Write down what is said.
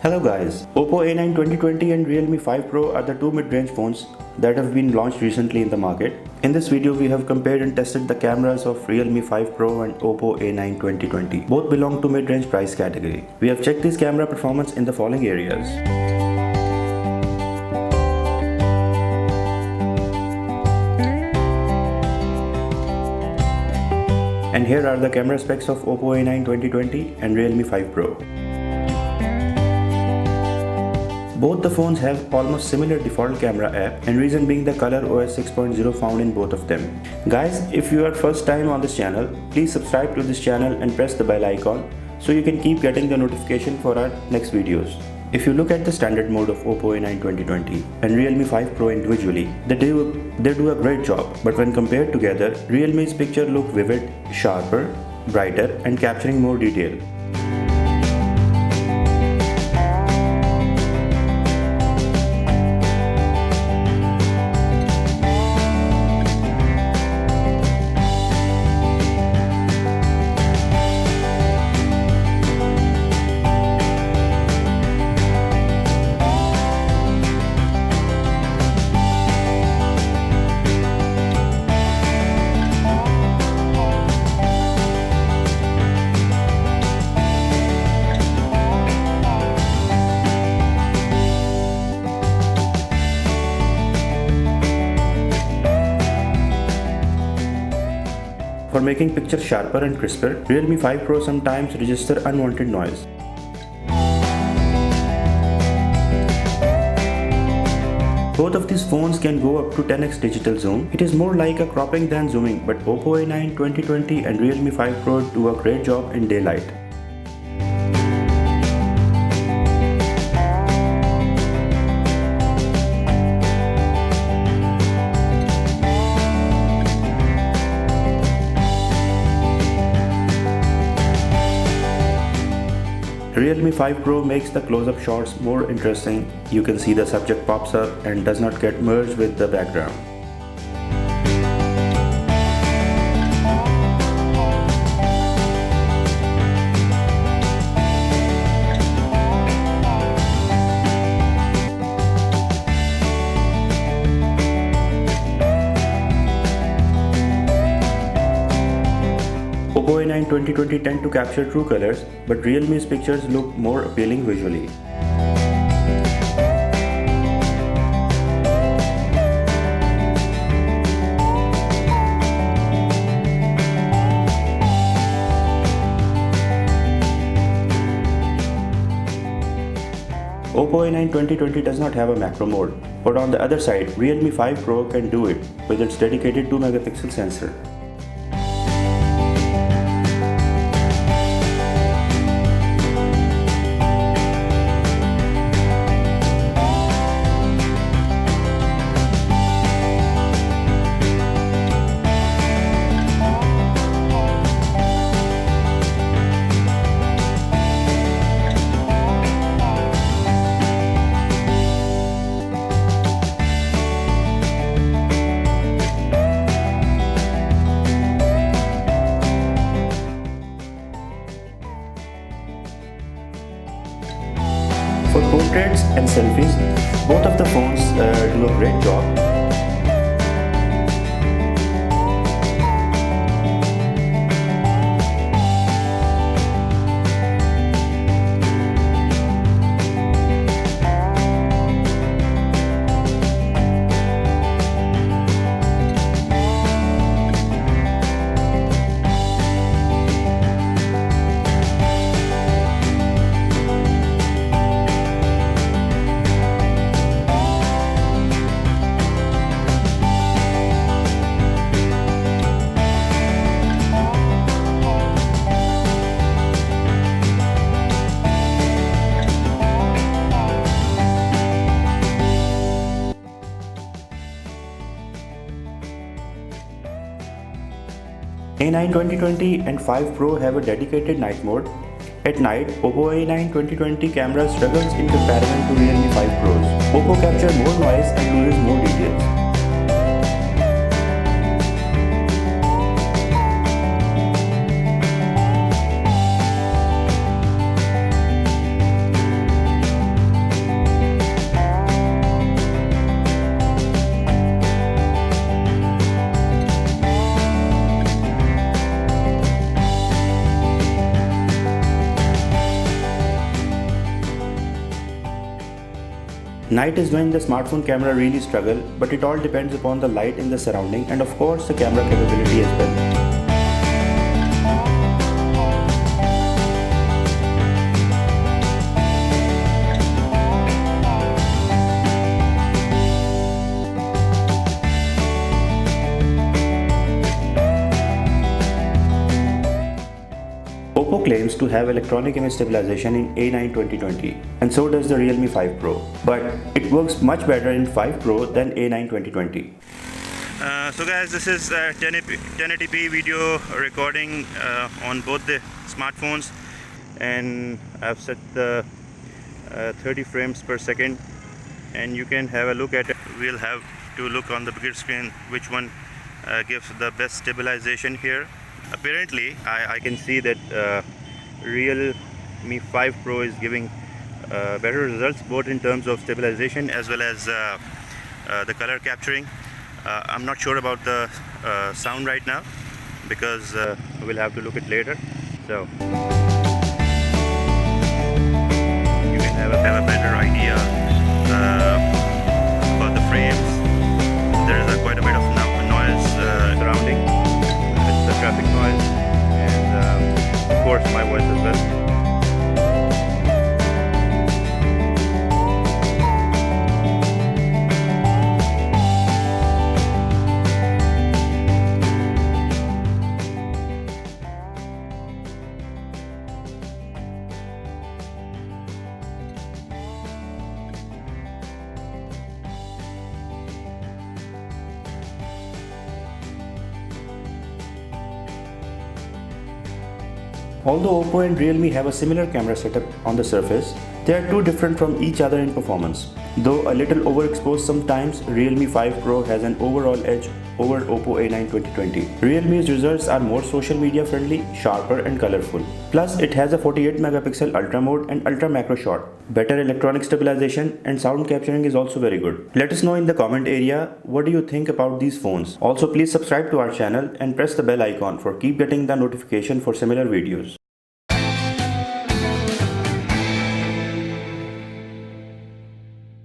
Hello guys, Oppo A9 2020 and Realme 5 Pro are the two mid-range phones that have been launched recently in the market. In this video, we have compared and tested the cameras of Realme 5 Pro and Oppo A9 2020. Both belong to mid-range price category. We have checked this camera performance in the following areas. And here are the camera specs of Oppo A9 2020 and Realme 5 Pro. Both the phones have almost similar default camera app, and reason being the ColorOS 6.0 found in both of them. Guys, if you are first time on this channel, please subscribe to this channel and press the bell icon so you can keep getting the notification for our next videos. If you look at the standard mode of Oppo A9 2020 and Realme 5 Pro individually, they do a great job, but when compared together, Realme's picture look vivid, sharper, brighter and capturing more detail. For making pictures sharper and crisper, Realme 5 Pro sometimes register unwanted noise. Both of these phones can go up to 10x digital zoom. It is more like a cropping than zooming, but Oppo A9 2020 and Realme 5 Pro do a great job in daylight. Realme 5 Pro makes the close-up shots more interesting. You can see the subject pops up and does not get merged with the background. Oppo A9 2020 tend to capture true colors, but Realme's pictures look more appealing visually. Oppo A9 2020 does not have a macro mode, but on the other side, Realme 5 Pro can do it with its dedicated 2-megapixel sensor. For portraits and selfies, both of the phones do a great job. A9 2020 and 5 Pro have a dedicated night mode. At night, Oppo A9 2020 camera struggles in comparison to Realme 5 Pros. Oppo captures more noise and loses more details. Night is when the smartphone camera really struggle, but it all depends upon the light in the surrounding and of course the camera capability as well. Oppo claims to have electronic image stabilization in A9 2020 and so does the Realme 5 Pro, but it works much better in 5 Pro than A9 2020. So guys, this is 1080p video recording on both the smartphones, and I've set the 30 frames per second, and you can have a look at it. We'll have to look on the bigger screen which one gives the best stabilization here. Apparently I can see that Realme 5 Pro is giving better results both in terms of stabilization as well as the color capturing. I'm not sure about the sound right now because we'll have to look at later. So you can have a better idea about the frames. There is quite a bit of noise surrounding. It's the traffic noise and of course my voice as well. Although Oppo and Realme have a similar camera setup on the surface, they are too different from each other in performance. Though a little overexposed sometimes, Realme 5 Pro has an overall edge over Oppo A9 2020. Realme's results are more social media friendly, sharper and colorful. Plus it has a 48 megapixel ultra mode and ultra macro shot. Better electronic stabilization and sound capturing is also very good. Let us know in the comment area what do you think about these phones. Also please subscribe to our channel and press the bell icon for keep getting the notification for similar videos.